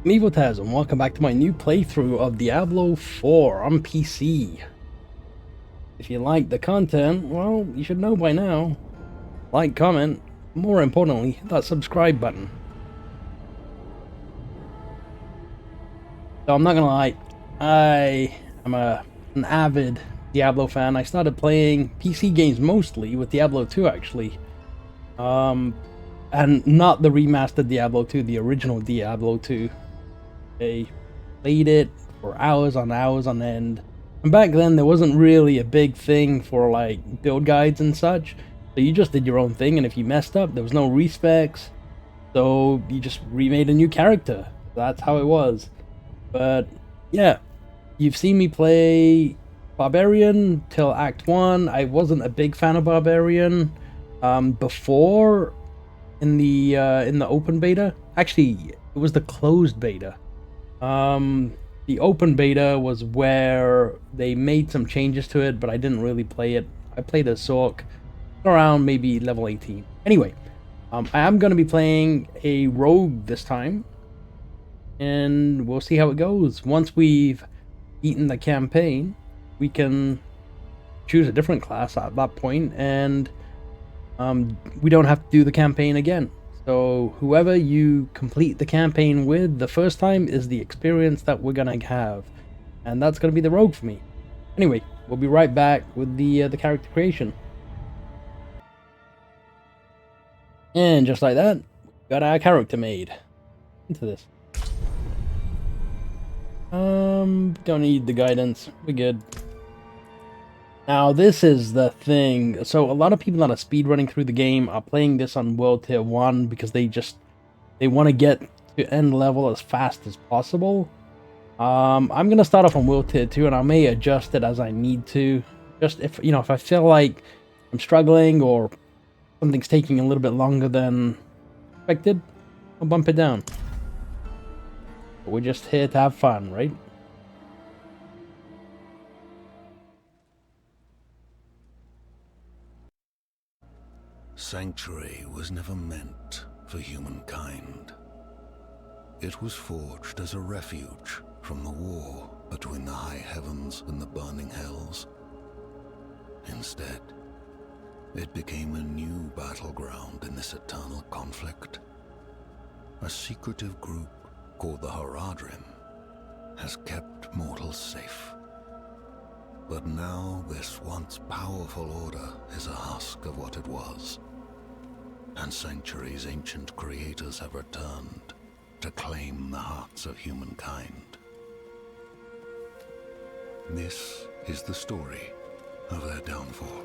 Taz, and welcome back to my new playthrough of Diablo 4 on PC. If you like the content, well, you should know by now. Like, comment, more importantly, that subscribe button. So I'm not gonna lie, I am an avid Diablo fan. I started playing PC games mostly with Diablo 2 actually. And not the remastered Diablo 2, the original Diablo 2. I played it for hours on end. And back then, there wasn't really a big thing for like build guides and such. So you just did your own thing, and if you messed up, there was no respecs. So you just remade a new character. That's how it was. But yeah, you've seen me play Barbarian till Act 1. I wasn't a big fan of Barbarian before in the open beta. Actually, it was the closed beta. The open beta was where they made some changes to it, but I didn't really play it. I played as Sork around maybe level 18. Anyway, I am going to be playing a rogue this time, and we'll see how it goes. Once we've beaten the campaign, we can choose a different class at that point, and we don't have to do the campaign again. So whoever you complete the campaign with the first time is the experience that we're gonna have, and that's gonna be the rogue for me. Anyway, we'll be right back with the character creation. And just like that, we got our character made. Into this. Don't need the guidance. We're good. Now, this is the thing. So, a lot of people that are speedrunning through the game are playing this on World Tier 1 because they want to get to end level as fast as possible. I'm gonna start off on World Tier 2, and I may adjust it as I need to. Just if if I feel like I'm struggling or something's taking a little bit longer than expected, I'll bump it down. But we're just here to have fun, right? Sanctuary was never meant for humankind. It was forged as a refuge from the war between the high heavens and the burning hells. Instead, it became a new battleground in this eternal conflict. A secretive group called the Haradrim has kept mortals safe. But now this once powerful order is a husk of what it was, and Sanctuary's ancient creators have returned to claim the hearts of humankind. This is the story of their downfall.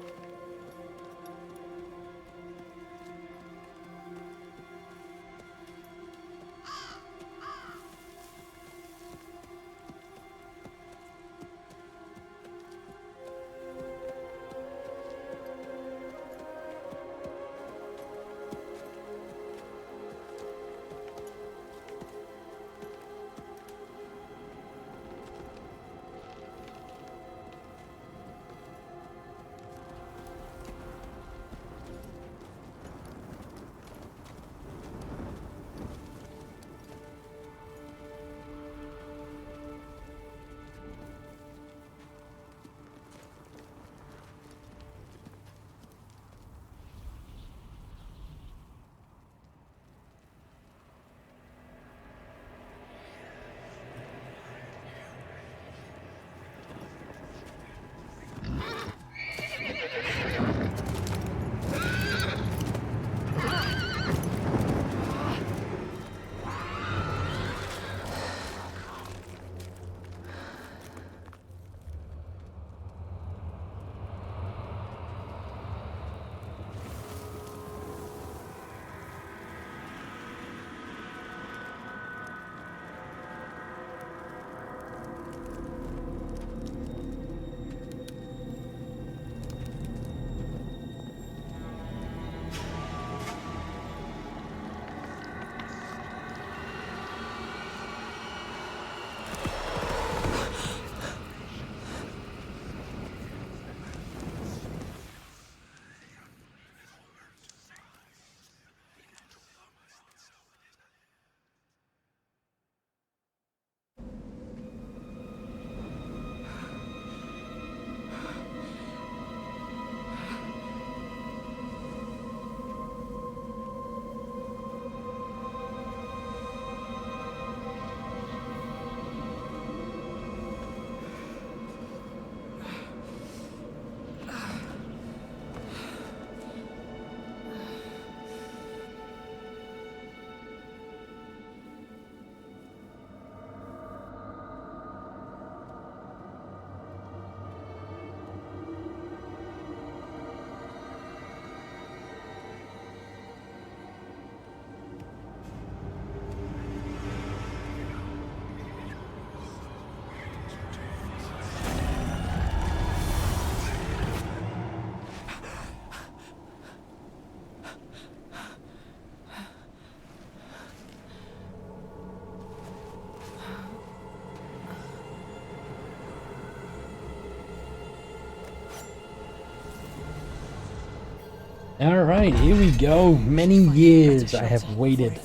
Alright, here we go. Many years I have waited.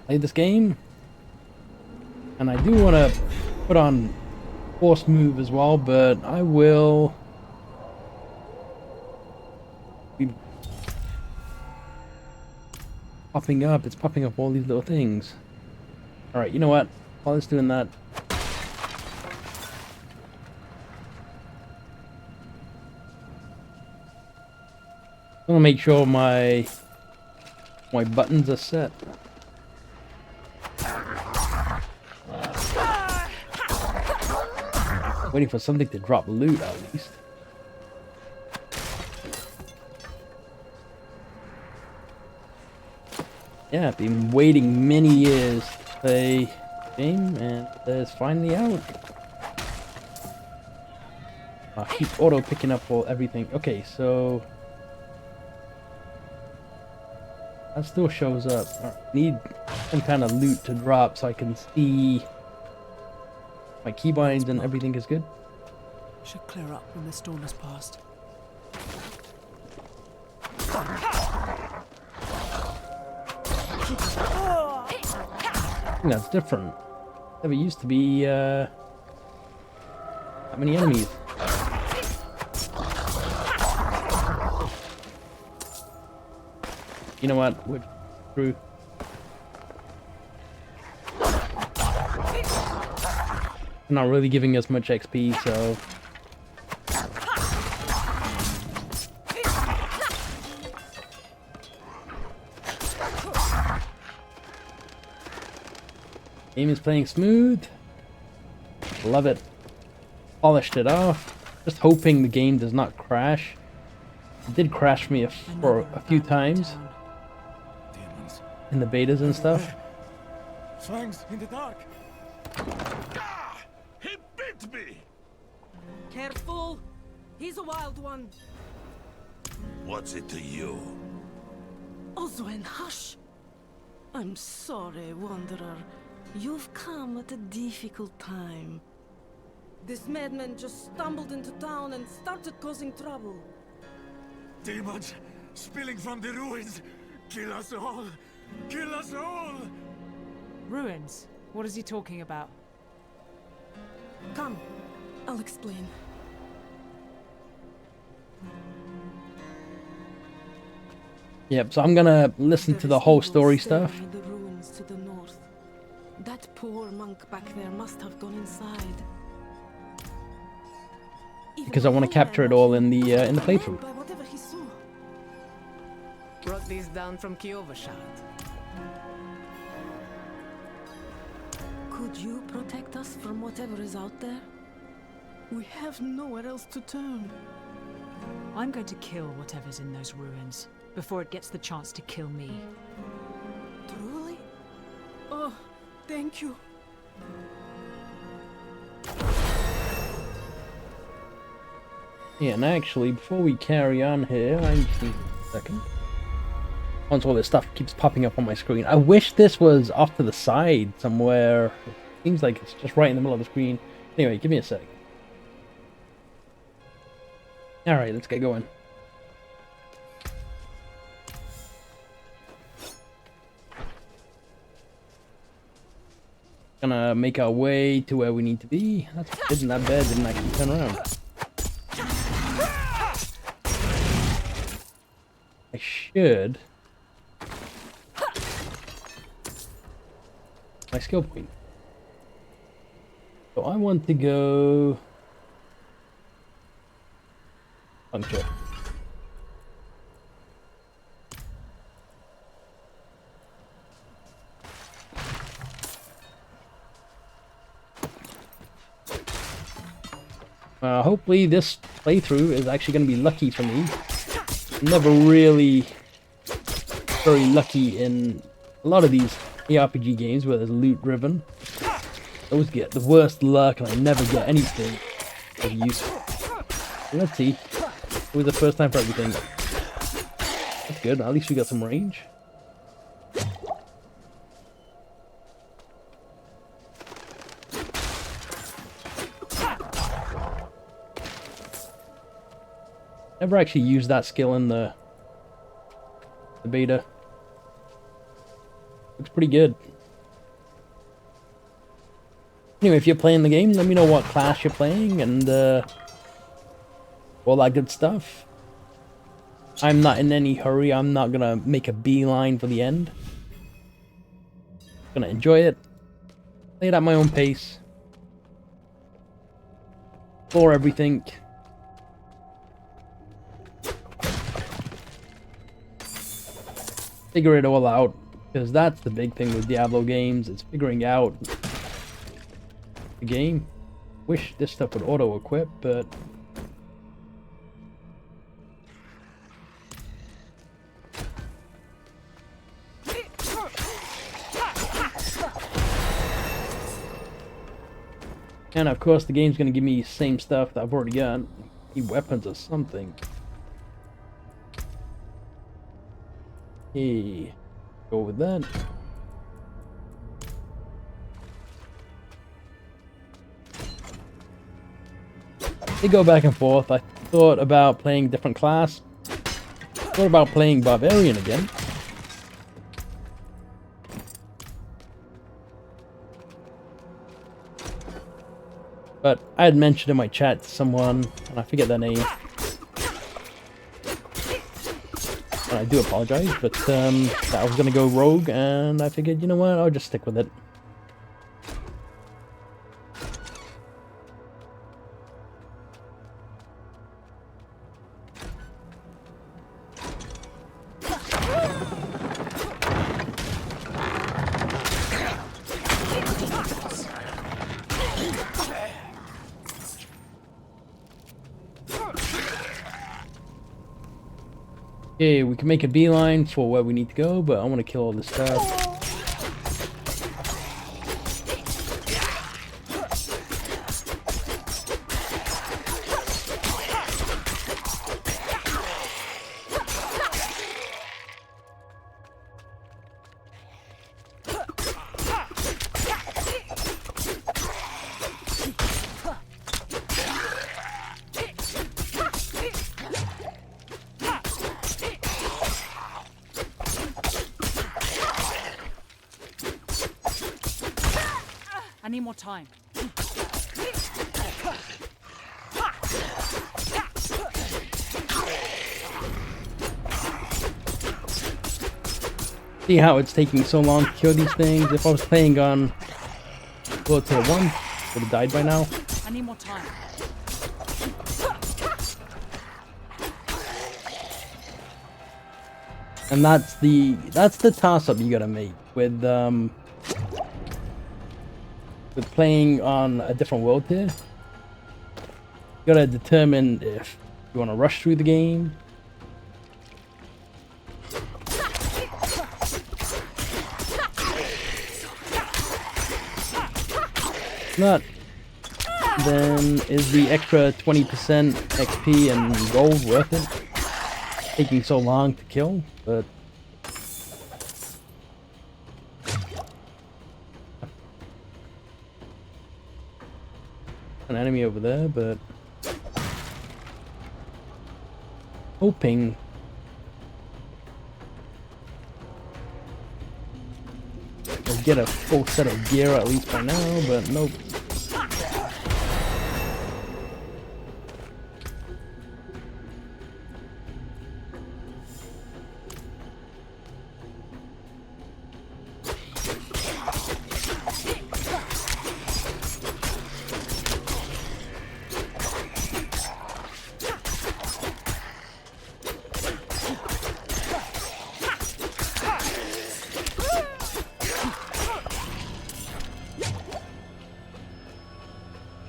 Played this game. And I do want to put on force move as well, but I will be popping up. It's popping up all these little things. Alright, you know what? While it's doing that, I'm gonna make sure my buttons are set. Waiting for something to drop loot at least. Yeah, I've been waiting many years to play the game, and it's finally out. I'll keep auto picking up everything. Okay, so that still shows up. I need some kind of loot to drop so I can see my keybinds and everything is good. Should clear up when the storm has passed. I think that's different. Never used to be that many enemies. You know what? We're through. Not really giving us much XP, so game is playing smooth. Love it. Polished it off. Just hoping the game does not crash. It did crash me for a few times in the betas and stuff. Fangs in the dark. Ah! He bit me! Careful! He's a wild one. What's it to you? Oswin, hush! I'm sorry, Wanderer. You've come at a difficult time. This madman just stumbled into town and started causing trouble. Demons spilling from the ruins. Kill us all! Kill us all! Ruins? What is he talking about? Come, I'll explain. Yep, so I'm gonna listen to the whole story stuff. The ruins to the north. That poor monk back there must have gone inside. Because I want to capture it all in the playthrough. By whatever he saw. Brought these down from Kiovashad. Could you protect us from whatever is out there? We have nowhere else to turn. I'm going to kill whatever's in those ruins before it gets the chance to kill me. Truly? Oh, thank you. Yeah, and actually, before we carry on here, I just need a second. Once all this stuff keeps popping up on my screen. I wish this was off to the side somewhere. It seems like it's just right in the middle of the screen. Anyway, give me a sec. Alright, let's get going. Gonna make our way to where we need to be. Isn't that bad? Didn't actually turn around. I should. My skill point. So I want to go puncture. Hopefully this playthrough is actually going to be lucky for me. Never really very lucky in a lot of these ARPG games where there's loot driven. I always get the worst luck and I never get anything of use. Let's see. It was the first time for everything. That's good, at least we got some range. Never actually used that skill in the the beta. Looks pretty good. Anyway, if you're playing the game, let me know what class you're playing and all that good stuff. I'm not in any hurry. I'm not gonna make a beeline for the end. Gonna enjoy it. Play it at my own pace. Explore everything. Figure it all out. Because that's the big thing with Diablo games. It's figuring out the game. Wish this stuff would auto-equip, but... And of course the game's gonna give me the same stuff that I've already got. Need weapons or something. Hey, go with that. They go back and forth. I thought about playing different class. Thought about playing Barbarian again. But I had mentioned in my chat to someone, and I forget their name. And I do apologize, but that I was gonna go rogue, and I figured, you know what, I'll just stick with it. Okay, we can make a beeline for where we need to go, but I want to kill all this stuff. I need more time. See how it's taking so long to kill these things? If I was playing on World Tier 1, would have died by now. I need more time. And that's the toss-up you gotta make with playing on a different world tier. You gotta determine if you want to rush through the game. If not, then is the extra 20% XP and gold worth it? Taking so long to kill, but an enemy over there, but hoping I'll get a full set of gear at least by now, but nope.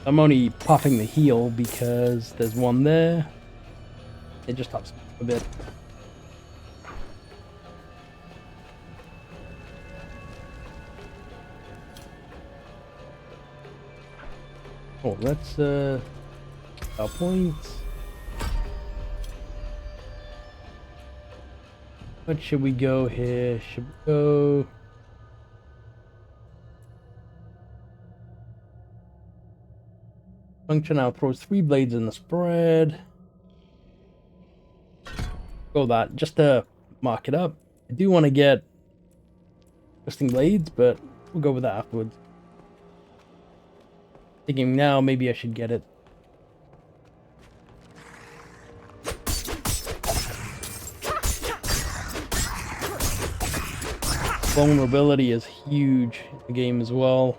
I'm only popping the heal because there's one there. It just helps a bit. Oh, that's our points. What should we go here? Should we go? Function now throws 3 blades in the spread. Go that, just to mark it up. I do want to get Twisting Blades, but we'll go with that afterwards. Thinking now, maybe I should get it. Vulnerability is huge in the game as well.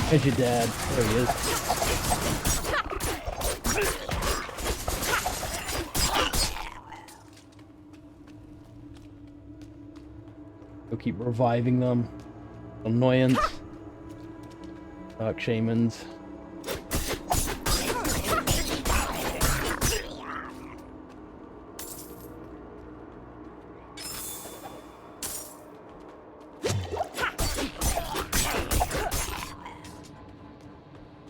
There's your dad. There he is. We'll keep reviving them. Annoyance. Dark Shamans.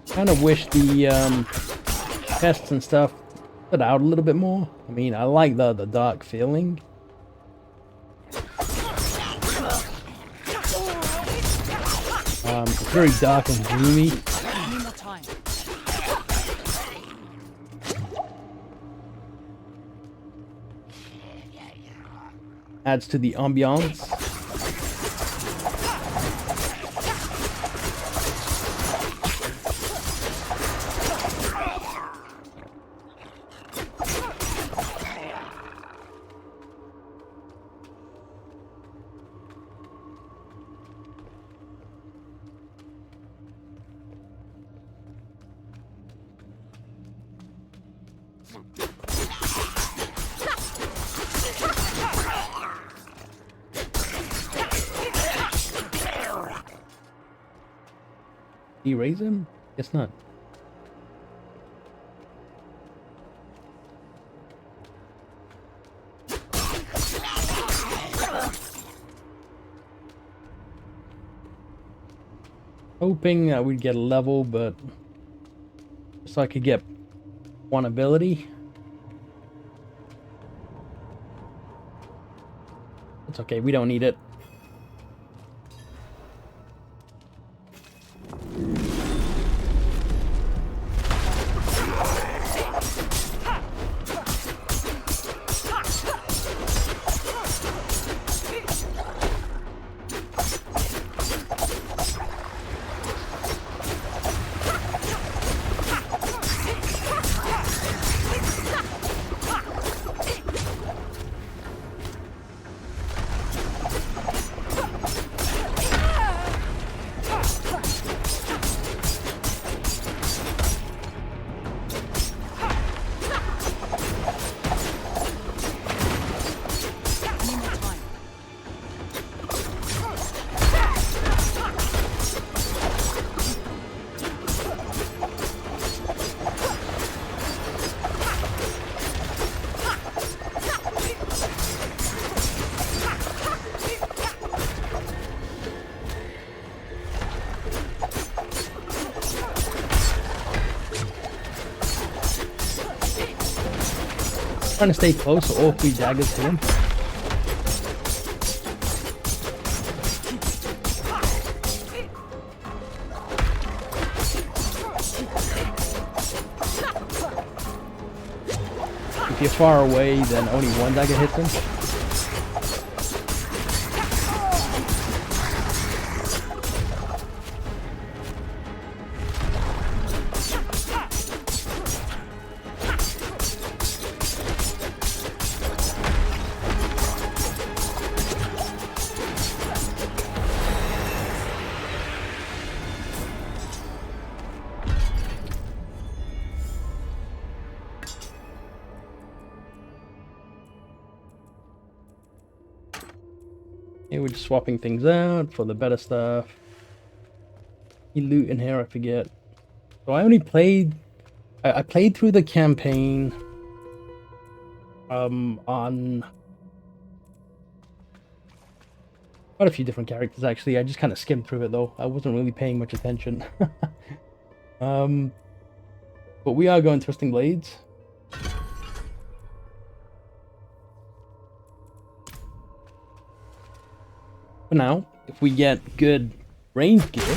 Kind of wish the tests and stuff put out a little bit more. I mean, I like the dark feeling. It's very dark and gloomy. Adds to the ambiance. Erase him? Guess not. Hoping that we'd get a level, but so I could get one ability. It's okay, we don't need it. Trying to stay close so all 3 daggers hit him. If you're far away, then only 1 dagger hits him. Yeah, we're just swapping things out for the better stuff. Any loot in here, I forget. So I only played... I played through the campaign on quite a few different characters, actually. I just kind of skimmed through it, though. I wasn't really paying much attention. But we are going Twisting Blades. For now, if we get good ranged gear,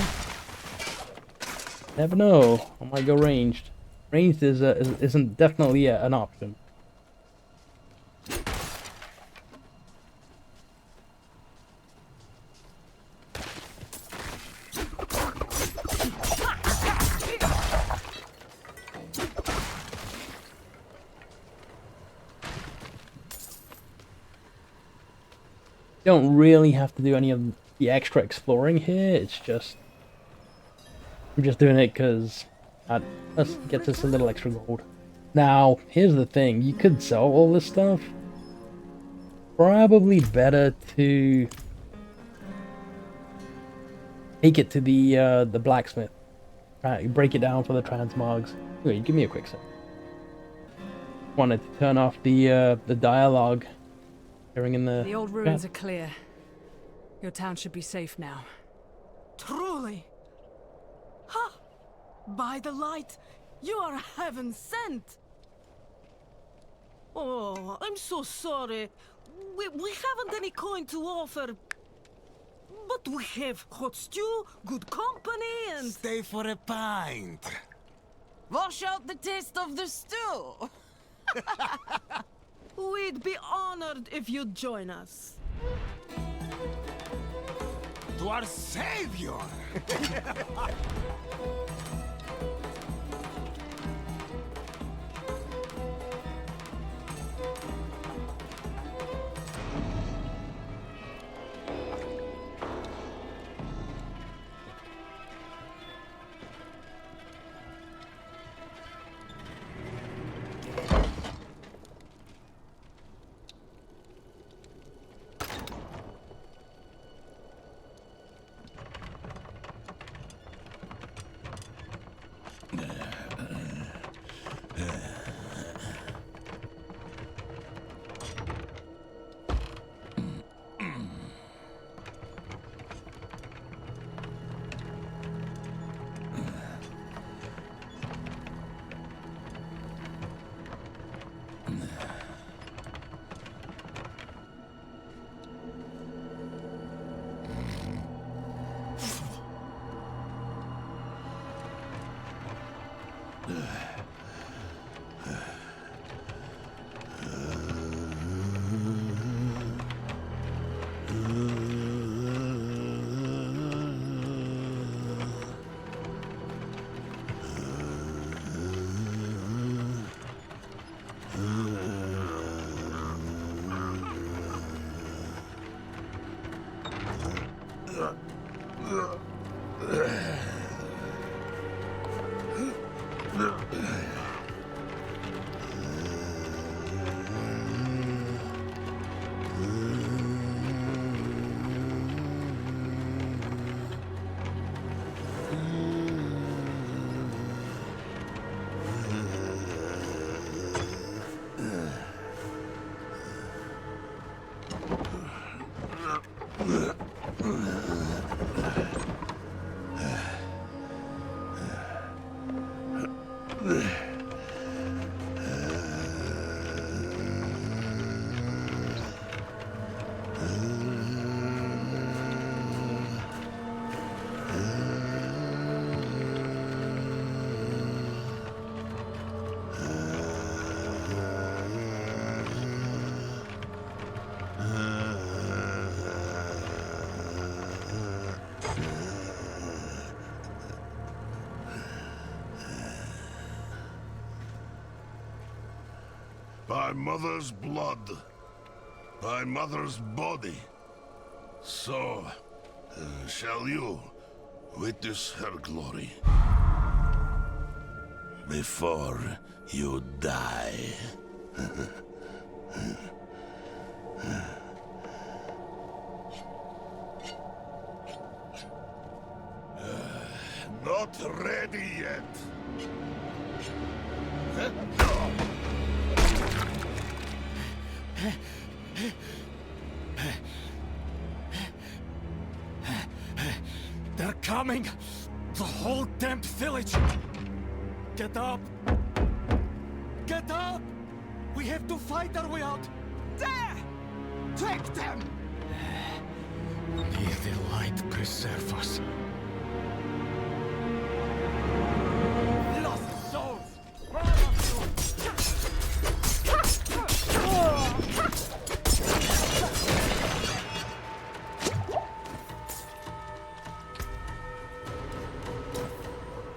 never know. I might go ranged. Ranged isn't definitely an option. Don't really have to do any of the extra exploring here. It's just I'm just doing it because that gets us a little extra gold. Now, here's the thing: you could sell all this stuff. Probably better to take it to the blacksmith. Break it down for the transmogs. Wait, give me a quick sec. Wanted to turn off the dialogue. In The old ruins are clear. Your town should be safe now. Truly. Ha! By the light, you are heaven sent. Oh, I'm so sorry. We haven't any coin to offer. But we have hot stew, good company, and... Stay for a pint. Wash out the taste of the stew. We'd be honored if you'd join us. To our savior! By mother's blood, by mother's body, so shall you witness her glory before you die. Not ready yet. They're coming! The whole damn village! Get up! up! We have to fight our way out! There! Take them! May the light preserve us. Lost souls!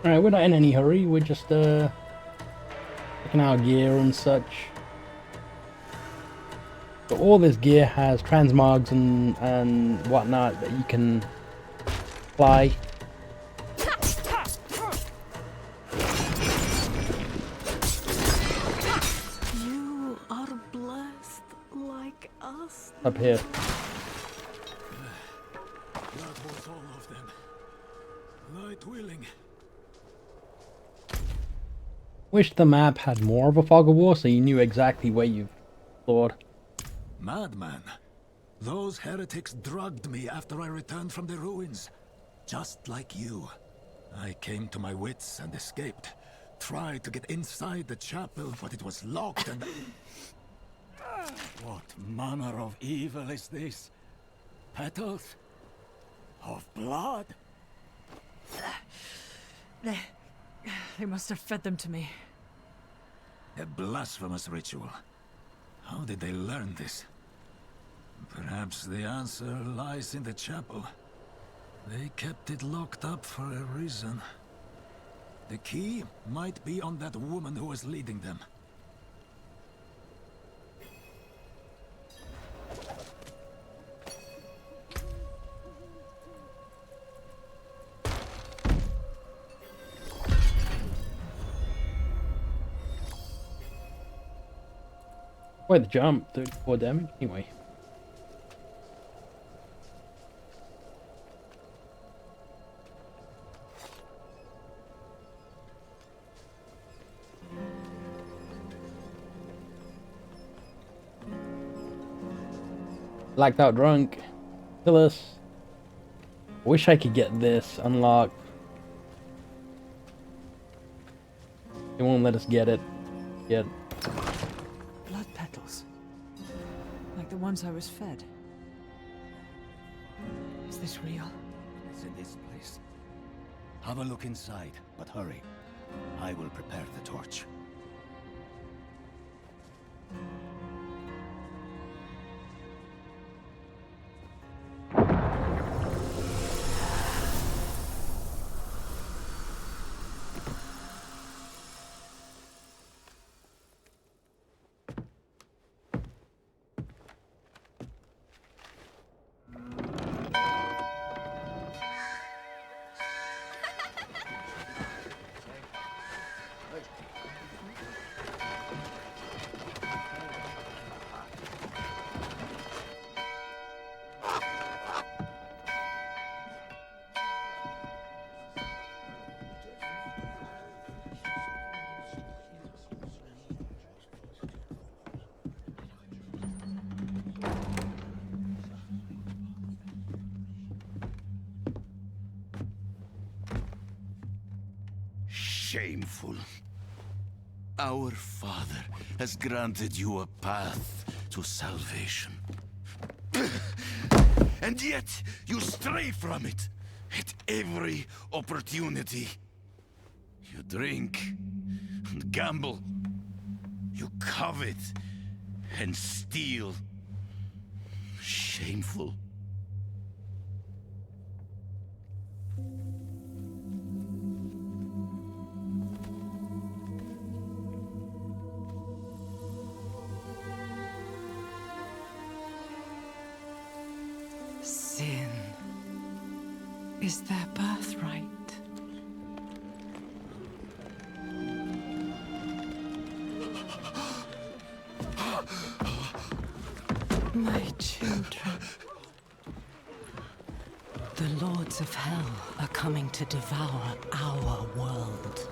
Alright, we're not in any hurry, we're just taking our gear and such. So all this gear has transmogs and whatnot that you can fly. You are blessed like us. Up here. That was all of them. Light willing. Wish the map had more of a fog of war so you knew exactly where you explored. Madman. Those heretics drugged me after I returned from the ruins. Just like you. I came to my wits and escaped. Tried to get inside the chapel, but it was locked and... What manner of evil is this? Petals? Of blood? They must have fed them to me. A blasphemous ritual. How did they learn this? Perhaps the answer lies in the chapel. They kept it locked up for a reason. The key might be on that woman who was leading them. Quite the jump, 34 damage, anyway. Blacked out drunk. Kill us. Wish I could get this unlocked. They won't let us get it yet. Blood petals. Like the ones I was fed. Is this real? It's in this place. Have a look inside, but hurry. I will prepare the torch. Shameful. Our Father has granted you a path to salvation. And yet, you stray from it at every opportunity. You drink and gamble. You covet and steal. Shameful. Sin is their birthright. My children. The lords of hell are coming to devour our world.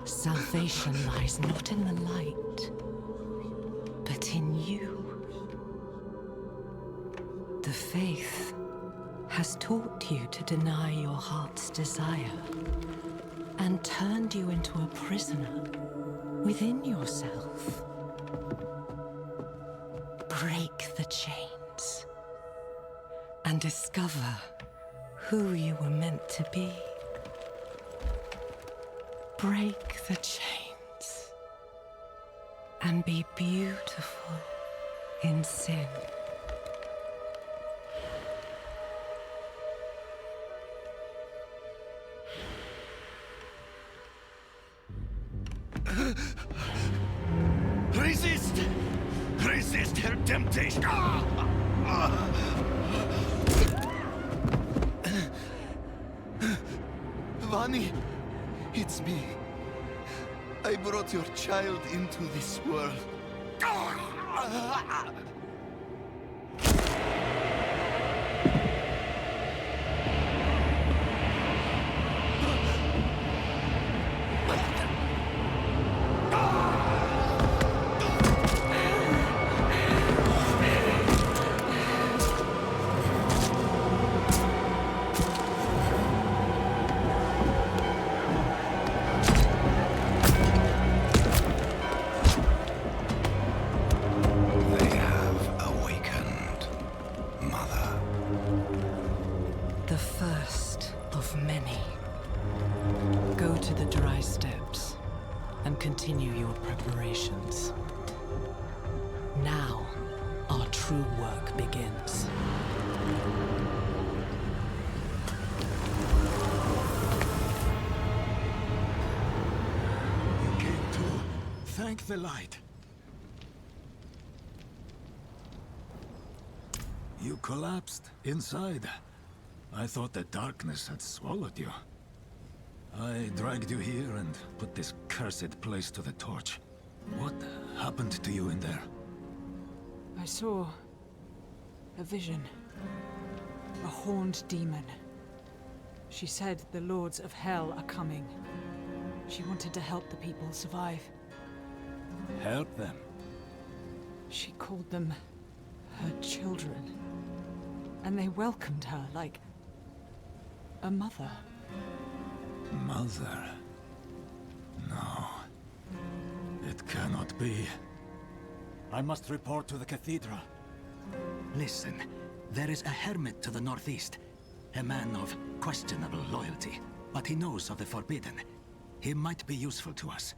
Salvation lies not in the light, but in you. The faith has taught you to deny your heart's desire and turned you into a prisoner within yourself. Break the chains and discover who you were meant to be. Break the chains and be beautiful in sin. Resist! Resist her temptation! Vani, it's me. I brought your child into this world. They have awakened, Mother. The first of many. Go to the dry steps and continue your preparations. Now, our true work begins. You came to thank the light. You collapsed inside. I thought the darkness had swallowed you. I dragged you here and put this cursed place to the torch. What happened to you in there? I saw a vision. A horned demon. She said the lords of hell are coming. She wanted to help the people survive. Help them. She called them her children. And they welcomed her like a mother. Mother? No. It cannot be. I must report to the cathedral. Listen, there is a hermit to the northeast. A man of questionable loyalty, but he knows of the forbidden. He might be useful to us.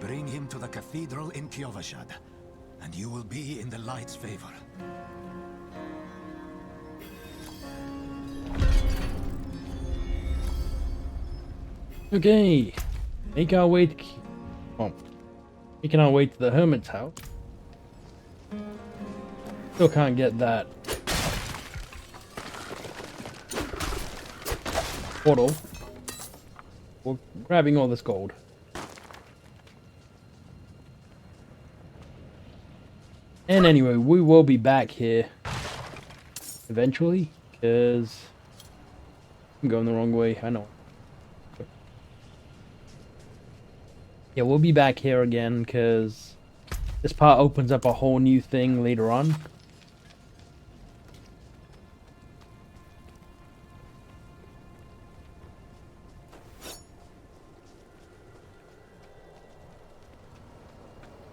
Bring him to the cathedral in Kiovashad, and you will be in the light's favor. Okay, make our way to... Oh, making our way to the hermit's house. Still can't get that portal. We're grabbing all this gold. And anyway, we will be back here eventually, because I'm going the wrong way, I know. Yeah, we'll be back here again, because this part opens up a whole new thing later on.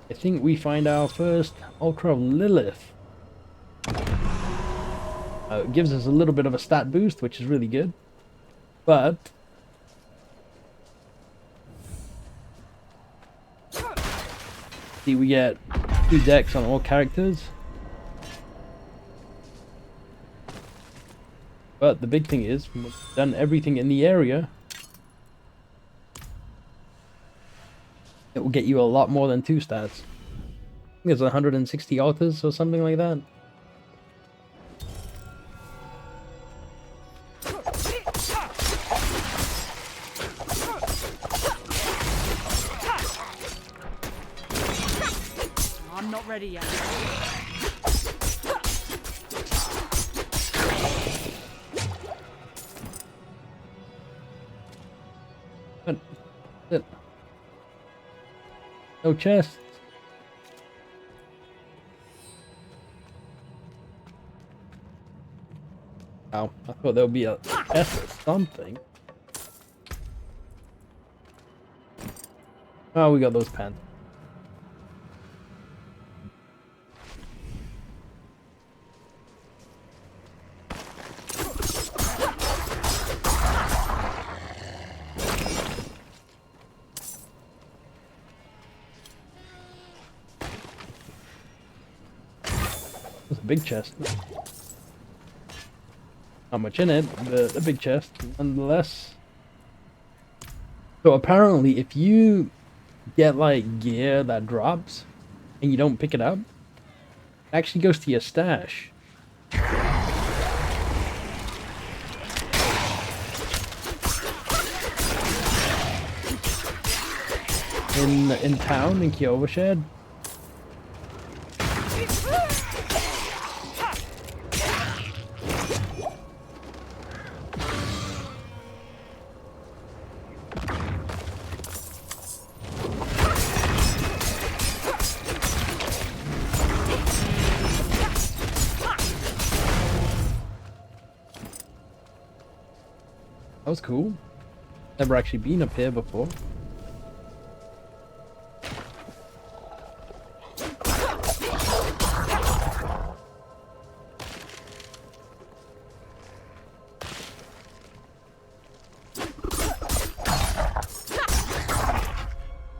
I think we find our first Ultra of Lilith. It gives us a little bit of a stat boost, which is really good. But see, we get 2 decks on all characters. But the big thing is, we've done everything in the area. It will get you a lot more than 2 stats. I think it's 160 altars or something like that. I'm not ready yet. But no chests. Oh, I thought there would be a chest or something. Oh, we got those pants. There's a big chest. Not much in it, but a big chest nonetheless. So apparently if you get like gear that drops and you don't pick it up, it actually goes to your stash. In town in Kyovashed. That was cool. Never actually been up here before.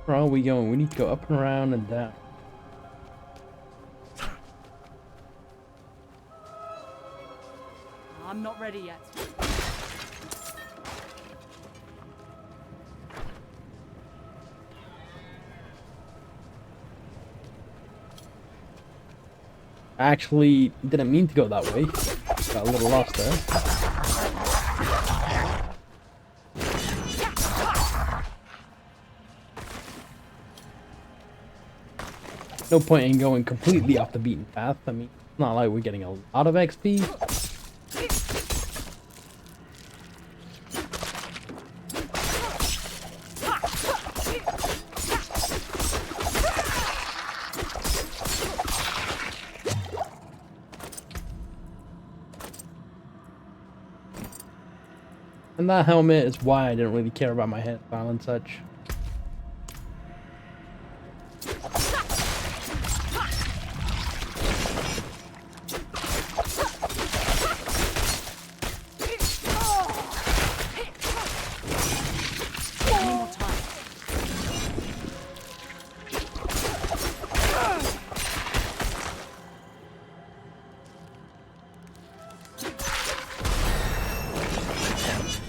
Where are we going? We need to go up and around and down. I'm not ready yet. I actually didn't mean to go that way. Got a little lost there. No point in going completely off the beaten path. I mean, it's not like we're getting a lot of XP. And that helmet is why I didn't really care about my hairstyle and such.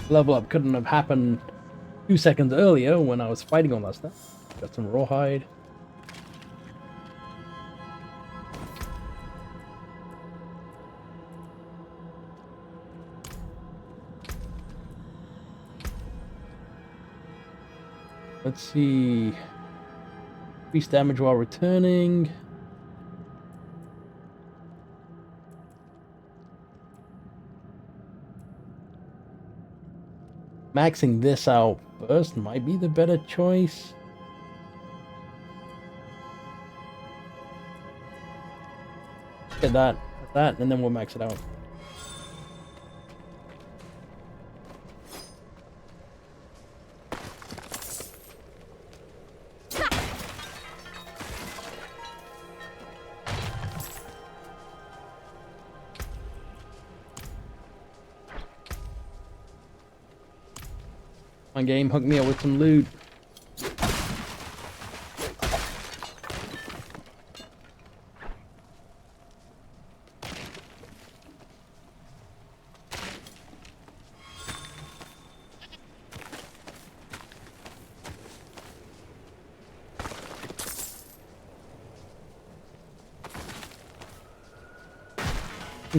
Level up couldn't have happened 2 seconds earlier when I was fighting all that stuff. Got some rawhide. Let's see. Increase damage while returning. Maxing this out first might be the better choice. Get that, and then we'll max it out. My game, hook me up with some loot.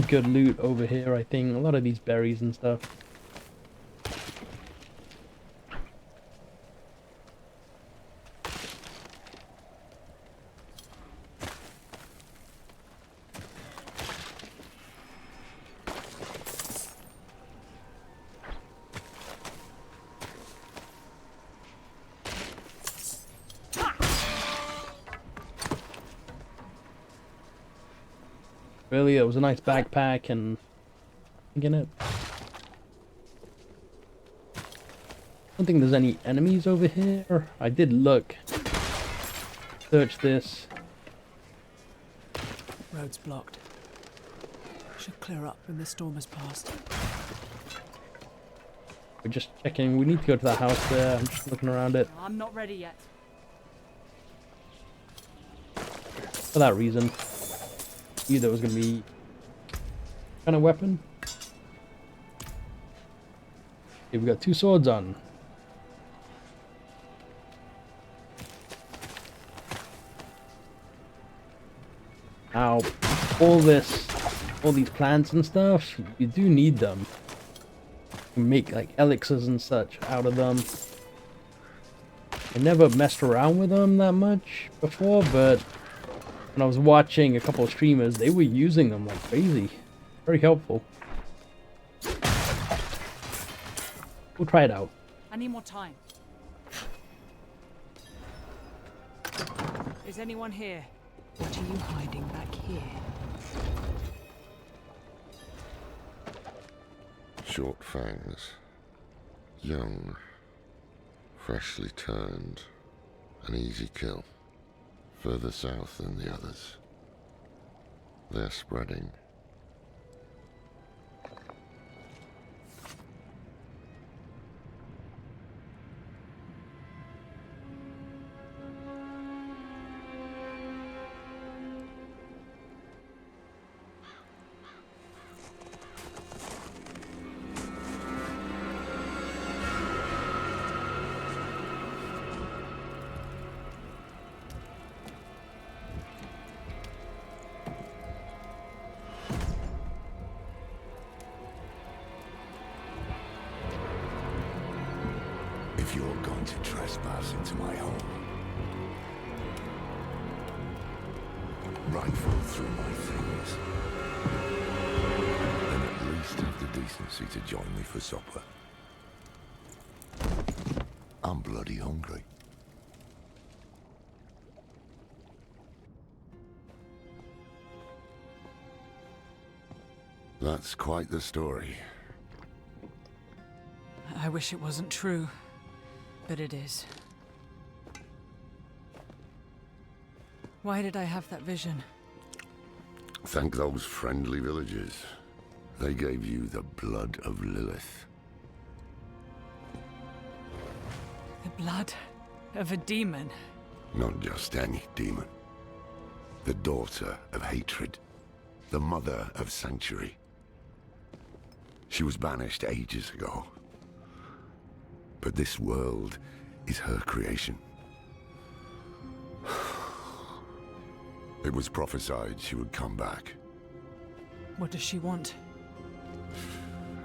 Good loot over here, I think. A lot of these berries and stuff. Really, it was a nice backpack and in it. I don't think there's any enemies over here. I did look search this. Road's blocked. Should clear up when the storm has passed. We're just checking. We need to go to that house there. I'm just looking around it. I'm not ready yet. For that reason. Either it was going to be kind of weapon. Okay, we got 2 swords on. Now, all these plants and stuff, you do need them. You can make like elixirs and such out of them. I never messed around with them that much before, but when I was watching a couple of streamers, they were using them like crazy. Very helpful. We'll try it out. I need more time. Is anyone here? What are you hiding back here? Short fangs. Young. Freshly turned. An easy kill. Further south than the others. They're spreading. If you're going to trespass into my home, rifle through my things, then at least have the decency to join me for supper. I'm bloody hungry. That's quite the story. I wish it wasn't true, but it is. Why did I have that vision? Thank those friendly villagers. They gave you the blood of Lilith. The blood of a demon. Not just any demon. The daughter of hatred. The mother of sanctuary. She was banished ages ago. But this world is her creation. It was prophesied she would come back. What does she want?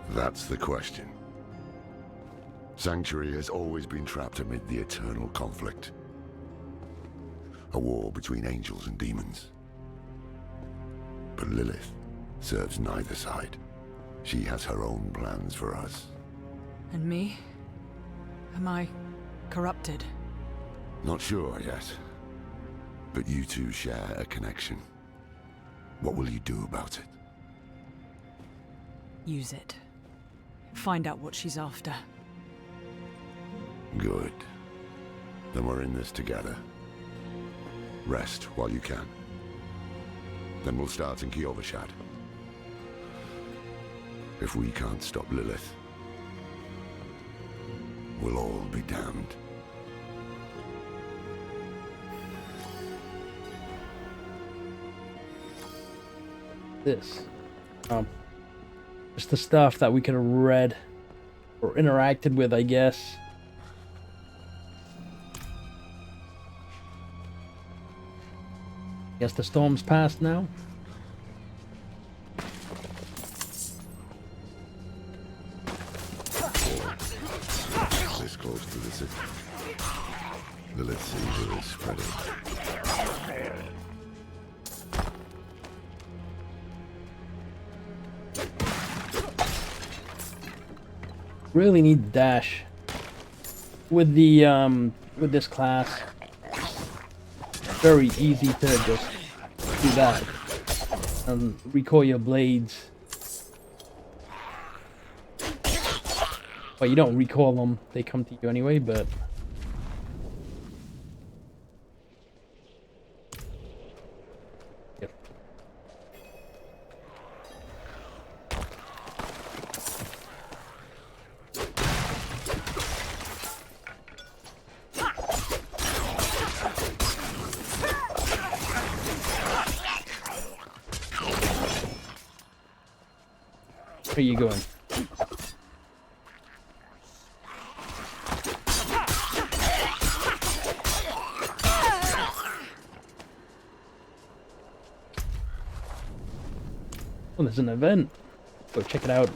That's the question. Sanctuary has always been trapped amid the eternal conflict. A war between angels and demons. But Lilith serves neither side. She has her own plans for us. And me? Am I corrupted? Not sure yet. But you two share a connection. What will you do about it? Use it. Find out what she's after. Good. Then we're in this together. Rest while you can. Then we'll start in Kiovashad. If we can't stop Lilith, we'll all be damned. This. Just the stuff that we could have read or interacted with, I guess. Guess the storm's passed now. This close to the city. Lilith's evil is spreading. Really need dash with the with this class. Very easy to just do that and recoil your blades. Well, you don't recoil them; they come to you anyway. But Where are you going? Oh, there's an event. Go check it out.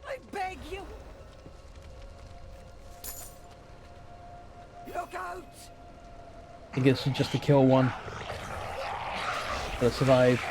I beg you! Look out! I guess it's just to kill one. Gotta survive.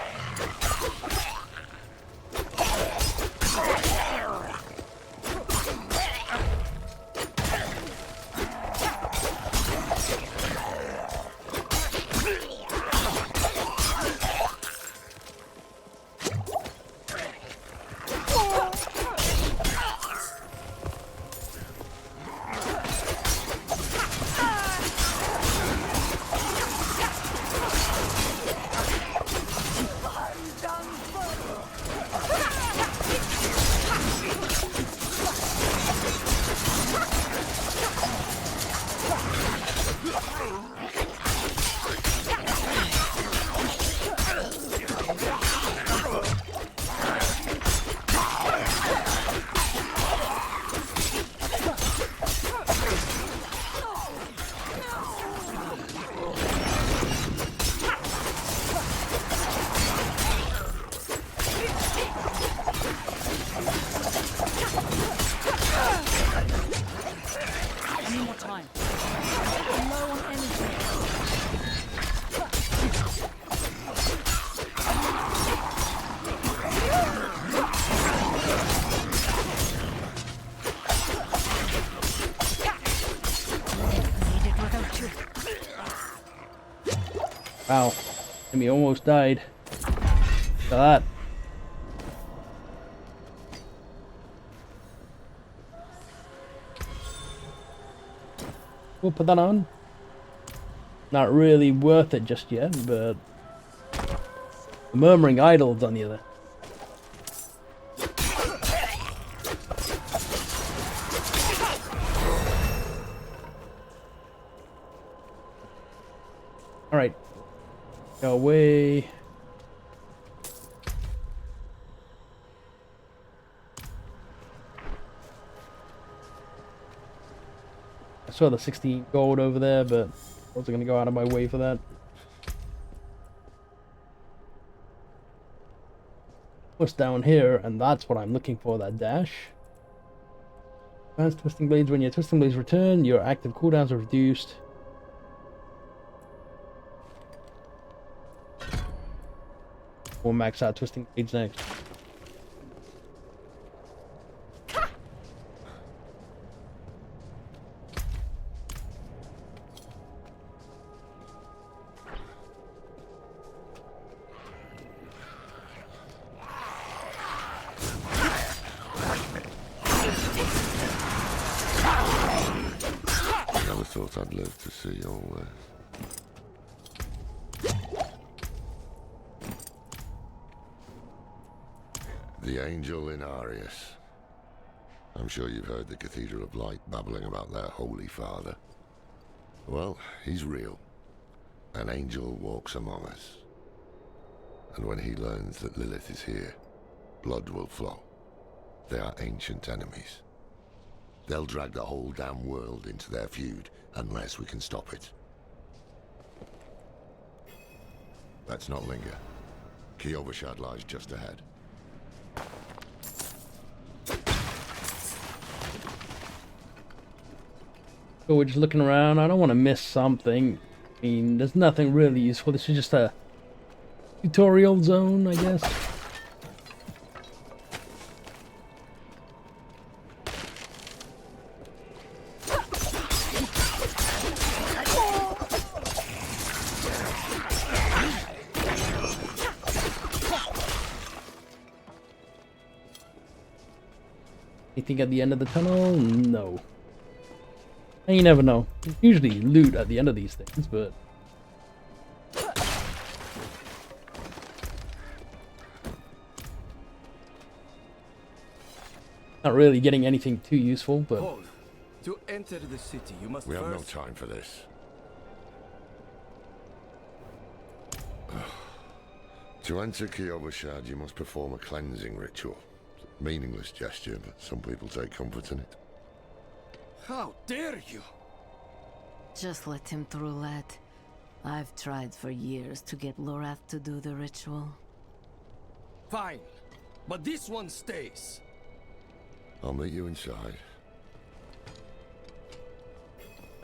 Wow. Enemy almost died. Look at that. We'll put that on. Not really worth it just yet, but the Murmuring Idol's on the other. Alright. Go away. I saw the 16 gold over there, but I wasn't gonna go out of my way for that. What's down here, and that's what I'm looking for, that dash. Advanced Twisting Blades. When your Twisting Blades return, your active cooldowns are reduced. We'll max out Twisting Blades next. Never thought I'd live to see all this. The Angel in Arius. I'm sure you've heard the Cathedral of Light babbling about their Holy Father. Well, he's real. An angel walks among us. And when he learns that Lilith is here, blood will flow. They are ancient enemies. They'll drag the whole damn world into their feud unless we can stop it. Let's not linger. Kiovashad lies just ahead. So we're just looking around. I don't want to miss something. I mean, there's nothing really useful. This is just a tutorial zone, I guess. Anything at the end of the tunnel? No. And you never know. There's usually loot at the end of these things, but Not really getting anything too useful, but Hold. To enter the city, you must We have no first... time for this. To enter Kiobashad, you must perform a cleansing ritual. Meaningless gesture, but some people take comfort in it. How dare you! Just let him through, lad. I've tried for years to get Lorath to do the ritual. Fine. But this one stays. I'll meet you inside.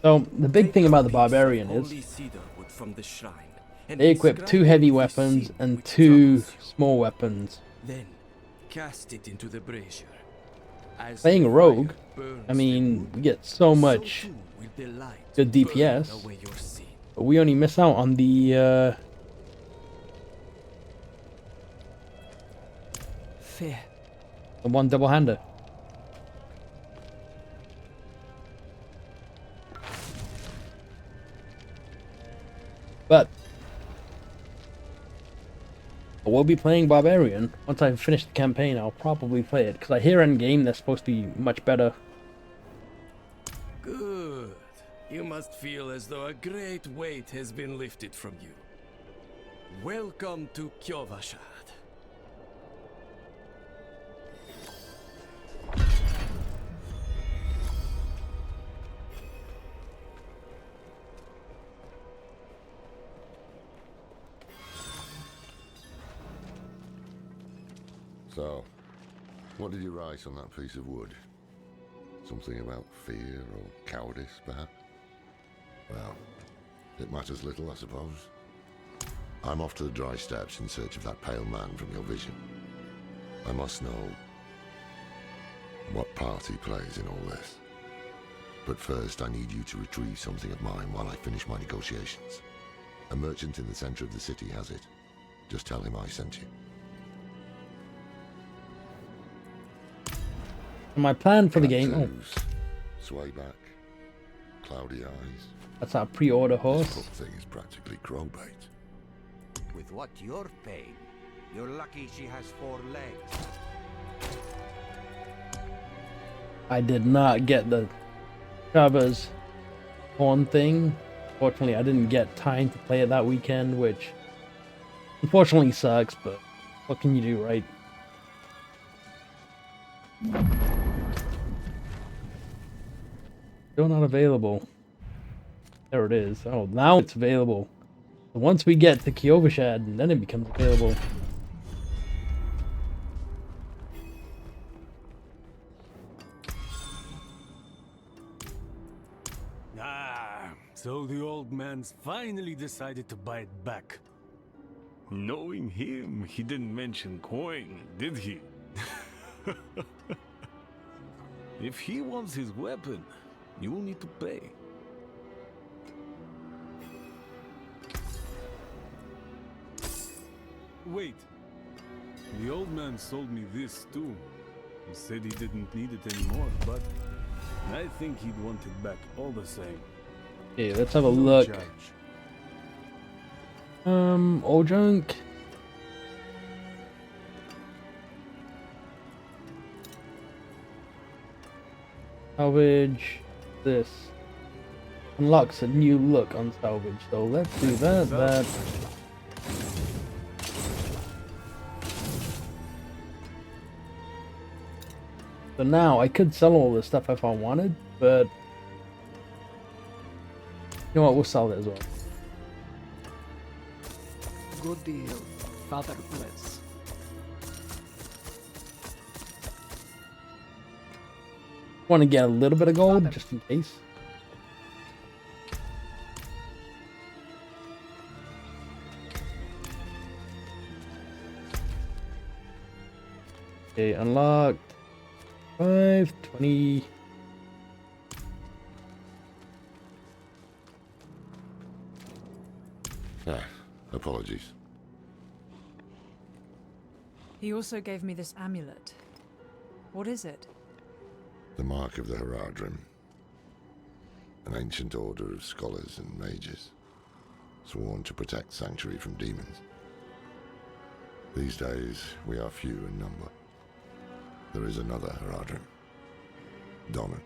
so the big thing about the Barbarian is Holy cedar wood from the shrine, and they equip 2 heavy weapons and 2 small weapons. Then cast it into the brazier. As Playing the a rogue, fire burns I the mean, wood, we get so much too will the light good burn DPS, away your sin. but we only miss out on the Fear. one double-hander. But I will be playing Barbarian. Once I finish the campaign, I'll probably play it, because I hear in game they're supposed to be much better. Good. You must feel as though a great weight has been lifted from you. Welcome to Kiobashad. So, what did you write on that piece of wood? Something about fear or cowardice, perhaps? Well, it matters little, I suppose. I'm off to the dry steppes in search of that pale man from your vision. I must know what part he plays in all this. But first, I need you to retrieve something of mine while I finish my negotiations. A merchant in the center of the city has it. Just tell him I sent you. My plan for the game... Oh, Tattoos, sway back, cloudy eyes. that's our pre-order This horse. foot thing is practically crowbait. With what you're paying, you're lucky she has 4 legs. I did not get the Jabba's horn thing. Fortunately, I didn't get time to play it that weekend, which unfortunately sucks, but what can you do, right? Still not available. There it is. Oh, now it's available. Once we get to Kiobashad, then it becomes available. Ah, so the old man's finally decided to buy it back. Knowing him, he didn't mention coin, did he? If he wants his weapon, you will need to pay. Wait. The old man sold me this too. He said he didn't need it anymore, but I think he'd want it back all the same. Okay, let's have a No look. charge. Old junk. Salvage. This unlocks a new look on salvage, so let's do that. So now I could sell all this stuff if I wanted, but you know what? We'll sell it as well. Good deal. Father bless. Want to get a little bit of gold just in case. Okay, unlocked. 520. Ah, apologies. He also gave me this amulet. What is it? The mark of the Haradrim. An ancient order of scholars and mages, sworn to protect Sanctuary from demons. These days, we are few in number. There is another Haradrim. Donnan.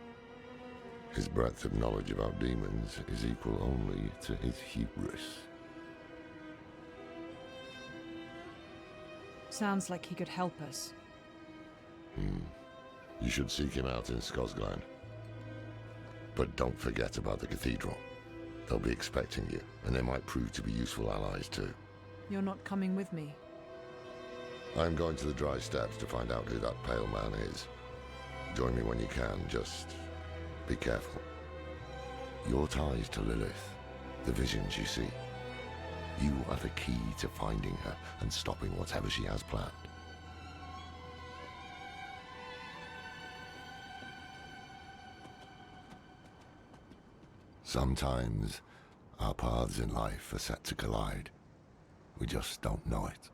His breadth of knowledge about demons is equal only to his hubris. Sounds like he could help us. You should seek him out in Skosglen. But don't forget about the cathedral. They'll be expecting you, and they might prove to be useful allies too. You're not coming with me. I'm going to the Dry Steppes to find out who that pale man is. Join me when you can, just be careful. Your ties to Lilith, the visions you see, you are the key to finding her and stopping whatever she has planned. Sometimes our paths in life are set to collide. We just don't know it.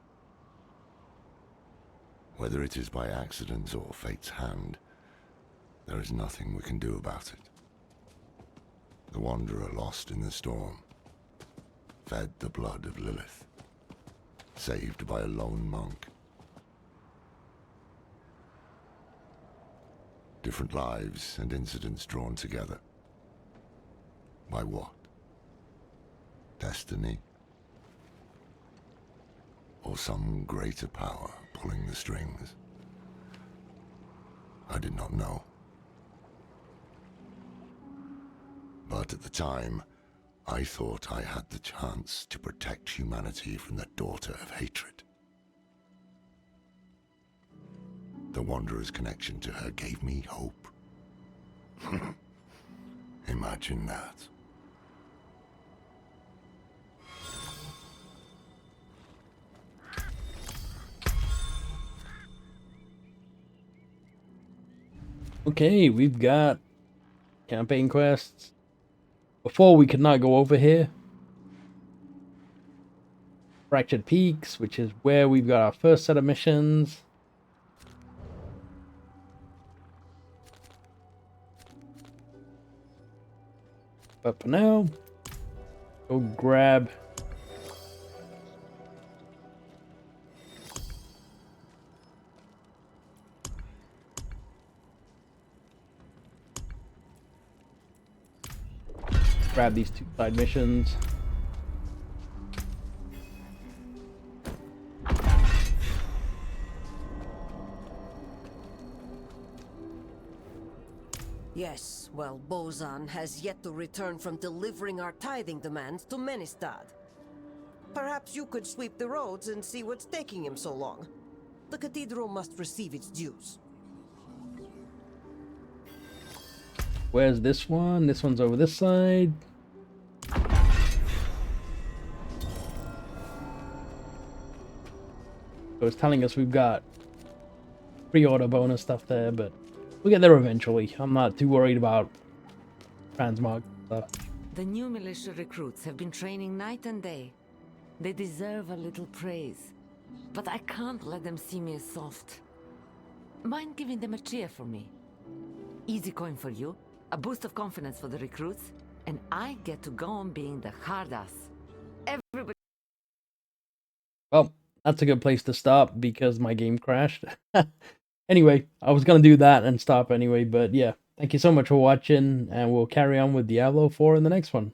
Whether it is by accident or fate's hand, there is nothing we can do about it. The wanderer lost in the storm, fed the blood of Lilith, saved by a lone monk. Different lives and incidents drawn together. By what? Destiny? Or some greater power pulling the strings? I did not know. But at the time, I thought I had the chance to protect humanity from the daughter of hatred. The Wanderer's connection to her gave me hope. Imagine that. Okay, we've got campaign quests. Before, we could not go over here. Fractured Peaks, which is where we've got our first set of missions. But for now, go grab these 2 side missions. Yes, well, Bozan has yet to return from delivering our tithing demands to Menestad. Perhaps you could sweep the roads and see what's taking him so long. The cathedral must receive its dues. Where's this one? This one's over this side. So it's telling us we've got pre-order bonus stuff there, but we'll get there eventually. I'm not too worried about transmog stuff. The new militia recruits have been training night and day. They deserve a little praise, but I can't let them see me as soft. Mind giving them a cheer for me? Easy coin for you, a boost of confidence for the recruits, and I get to go on being the hard ass. Everybody. Well, that's a good place to stop because my game crashed. Anyway, I was going to do that and stop anyway, but yeah. Thank you so much for watching, and we'll carry on with Diablo 4 in the next one.